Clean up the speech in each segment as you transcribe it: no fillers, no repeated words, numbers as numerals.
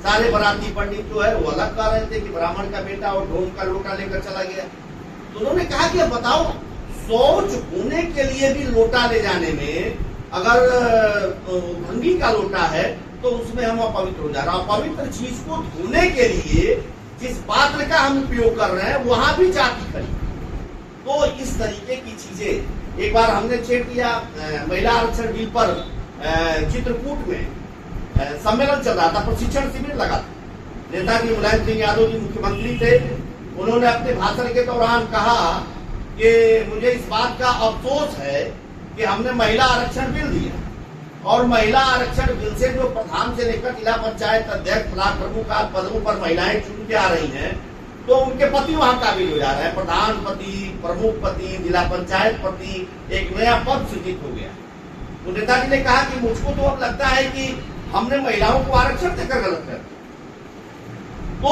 सारे बराती पंडित जो है वो अलग कह रहे थे कि ब्राह्मण का बेटा और ढोल का लोटा लेकर चला गया। तो उन्होंने कहा कि अब बताओ, शौच होने के लिए भी लोटा ले जाने में अगर भंगी का लोटा है तो उसमें हम अपवित्र हो जा रहे हैं। अपवित्र चीज को धोने के लिए जिस पात्र का हम उपयोग कर रहे हैं वहां भी जाति खड़ी। तो इस तरीके की चीजें एक बार हमने चेक किया। महिला आरक्षण बिल पर चित्रकूट में सम्मेलन चल रहा था, प्रशिक्षण शिविर लगा था। नेताजी मुलायम सिंह यादव जी मुख्यमंत्री थे। उन्होंने अपने भाषण के दौरान कहा कि मुझे इस बात का अफसोस है कि हमने महिला आरक्षण बिल दिया और महिला आरक्षण बिल से जो प्रधान से लेकर जिला पंचायत अध्यक्ष, ब्लॉक प्रमुख आदि पदों पर महिलाएं चुन के आ रही हैं, तो उनके पति वहां काबिल हो जा रहे हैं। प्रधान पति, प्रमुख पति, जिला पंचायत पति, एक नया पद सृजित हो गया। तो नेताजी ने कहा कि मुझको तो अब लगता है कि हमने महिलाओं को आरक्षण देकर गलत कर दिया। तो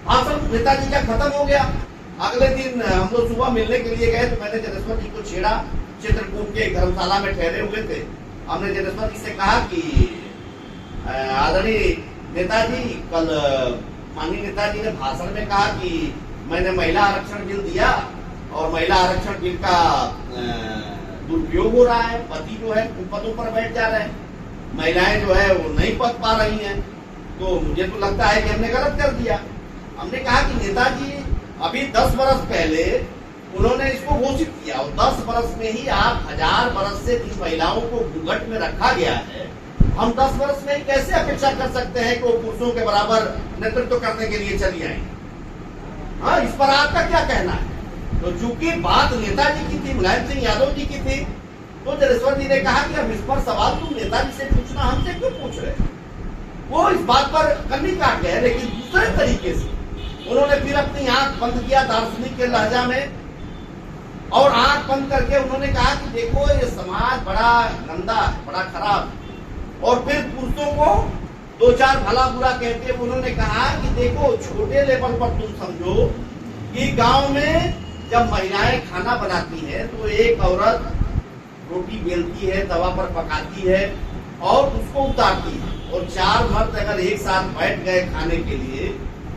भाषण नेताजी का खत्म हो गया। अगले दिन हम लोग सुबह मिलने के लिए गए तो मैंने जनेश्वर जी को छेड़ा। चित्रकूट के धर्मशाला में ठहरे हुए थे। हमने जनेश्वर जी से कहा कि आदरणीय नेताजी, कल माननीय नेताजी ने भाषण में कहा कि मैंने महिला आरक्षण बिल दिया और महिला आरक्षण बिल का दुरुपयोग हो रहा है। पति जो है उन पदों पर बैठ जा रहे हैं, महिलाएं जो है वो नहीं पद पा रही हैं। तो मुझे तो लगता है कि हमने गलत कर दिया। हमने कहा कि नेताजी, अभी 10 वर्ष पहले उन्होंने इसको घोषित किया और 10 वर्ष में ही आप 1000 वर्ष से जिन महिलाओं को घूंघट में रखा गया है, हम 10 वर्ष में ही कैसे अपेक्षा कर सकते हैं कि वो पुरुषों के बराबर नेतृत्व करने के लिए चली आएंगे? हाँ, इस पर आपका क्या कहना है? तो चूंकि बात नेताजी की थी, मुलायम सिंह यादव जी की थी, तो जनेश्वर जी ने कहा कि अब इस पर सवाल तुम नेताजी से पूछना, हमसे क्यों पूछ रहे? वो इस बात पर कन्नी काट गए। लेकिन दूसरे तरीके से उन्होंने फिर अपनी आंख बंद किया दार्शनिक के लहजा में और आंख बंद करके उन्होंने कहा कि देखो ये समाज बड़ा गंदा है, बड़ा खराब है। और फिर पुरुषों को 2-4 भला बुरा कहते हुए उन्होंने कहा कि देखो, छोटे लेवल पर तुम समझो कि गांव में जब महिलाएं खाना बनाती हैं तो एक औरत रोटी बेलती है, तवा पर पकाती है और उसको उतारती है, और 4 मर्द अगर एक साथ बैठ गए खाने के लिए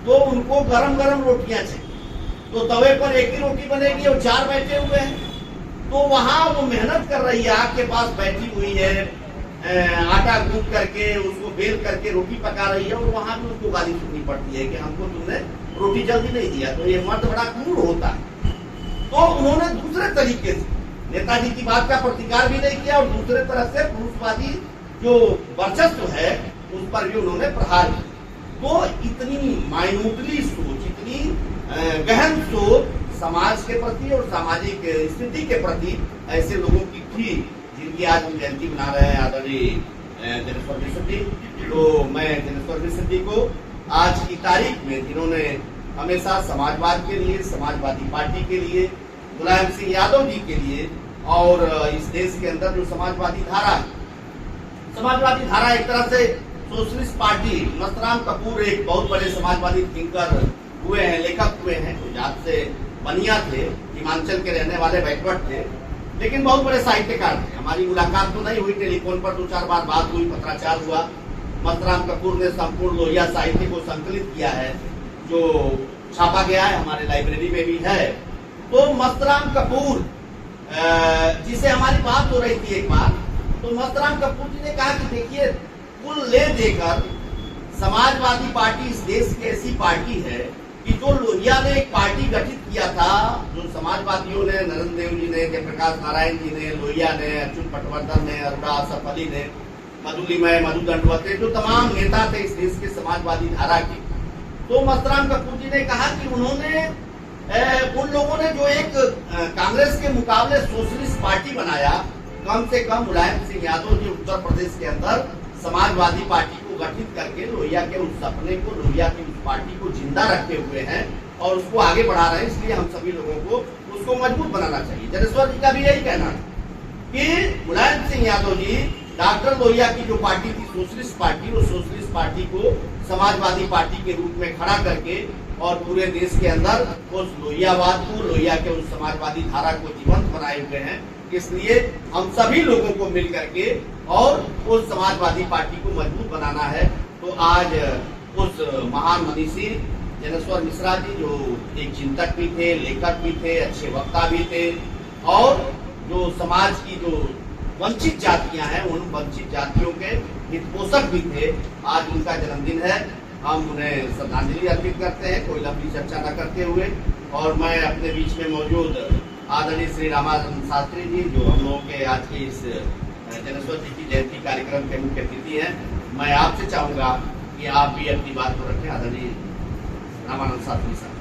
तो उनको गरम गरम रोटियां चाहिए। तो तवे पर एक ही रोटी बनेगी और 4 बैठे हुए हैं। तो वहां वो मेहनत कर रही है, आग के पास बैठी हुई है, आटा गूंथ करके उसको बेल करके रोटी पका रही है, और वहां भी उसको गाली सुननी पड़ती है कि हमको तुमने रोटी जल्दी नहीं दिया। तो ये मर्द बड़ा क्रूर होता है। तो उन्होंने दूसरे तरीके से नेताजी की बात का प्रतिकार भी नहीं किया और दूसरे तरह से पुरुषवादी जो वर्चस्व है उस पर भी उन्होंने प्रहार किया। तो इतनी माइन्यूटली सोच, इतनी गहन सोच समाज के प्रति और सामाजिक स्थिति के प्रति ऐसे लोगों की थी, जिनकी आज हम जयंती मना रहे हैं, आदरणीय जनेश्वर मिश्र जी। तो मैं जनेश्वर मिश्र जी को आज की तारीख में, जिन्होंने हमेशा समाजवाद के लिए, समाजवादी पार्टी के लिए, मुलायम सिंह यादव जी के लिए और इस देश के अंदर जो समाजवादी धारा है, समाजवादी धारा एक तरह से सोशलिस्ट पार्टी, मस्तराम कपूर एक बहुत बड़े समाजवादी थिंकर हुए हैं, लेखक हुए हैं, गुजरात से बनिया थे, हिमाचल के रहने वाले बैकवर्ड थे, लेकिन बहुत बड़े साहित्यकार थे। हमारी मुलाकात तो नहीं हुई, टेलीफोन पर 2-4 बार बात हुई, पत्राचार हुआ। मस्तराम कपूर ने संपूर्ण लोहिया साहित्य को संकलित किया है, जो छापा गया है, हमारे लाइब्रेरी में भी है। तो मस्तराम कपूर, जिसे हमारी बात हो रही थी एक बार, तो मस्तराम कपूर जी ने कहा कि देखिए, कुल ले देकर समाजवादी पार्टी इस देश की ऐसी पार्टी है कि जो लोहिया ने एक पार्टी गठित किया था, जो समाजवादियों ने, नरेंद्र देव जी ने, जयप्रकाश नारायण जी ने, लोहिया ने, अर्जुन पटवर्धन ने, अरुणा असफ अली ने, मधुलिमय, मधु दंडवत, जो तमाम नेता थे इस देश के समाजवादी धारा के। तो मस्तराम कपूर जी ने कहा कि उन्होंने उन लोगों ने जो एक कांग्रेस के मुकाबले सोशलिस्ट पार्टी बनाया, कम से कम मुलायम सिंह यादव जी उत्तर प्रदेश के अंदर समाजवादी पार्टी को गठित करके लोहिया के उस सपने को, लोहिया की उस पार्टी को जिंदा रखे हुए हैं और उसको आगे बढ़ा रहे हैं। इसलिए हम सभी लोगों को उसको मजबूत बनाना चाहिए। जनेश्वर जी का भी यही कहना है कि मुलायम सिंह यादव जी, डॉक्टर लोहिया की जो पार्टी थी सोशलिस्ट पार्टी, वो सोशलिस्ट पार्टी को समाजवादी पार्टी के रूप में खड़ा करके और पूरे देश के अंदर उस लोहियावाद को, लोहिया के उस समाजवादी धारा को जीवंत बनाए हुए हैं। इसलिए हम सभी लोगों को मिल करके और उस समाजवादी पार्टी को मजबूत बनाना है। तो आज उस महान मनीषी ज्ञानेश्वर मिश्रा जी, जो एक चिंतक भी थे, लेखक भी थे, अच्छे वक्ता भी थे, और जो समाज की जो वंचित जातियां हैं उन वंचित जातियों के हितपोषक भी थे। आज उनका जन्मदिन है, हम उन्हें श्रद्धांजलि अर्पित करते हैं कोई लंबी चर्चा न करते हुए। और मैं अपने बीच में मौजूद आदरणीय श्री रामानंद शास्त्री जी, जो हम लोगों के आज के इस ज्ञानेश्वर जी की जयंती कार्यक्रम के मुख्य अतिथि हैं, मैं आपसे चाहूंगा कि आप भी अपनी बात को रखें। आदरणीय रामानंद शास्त्री साहब।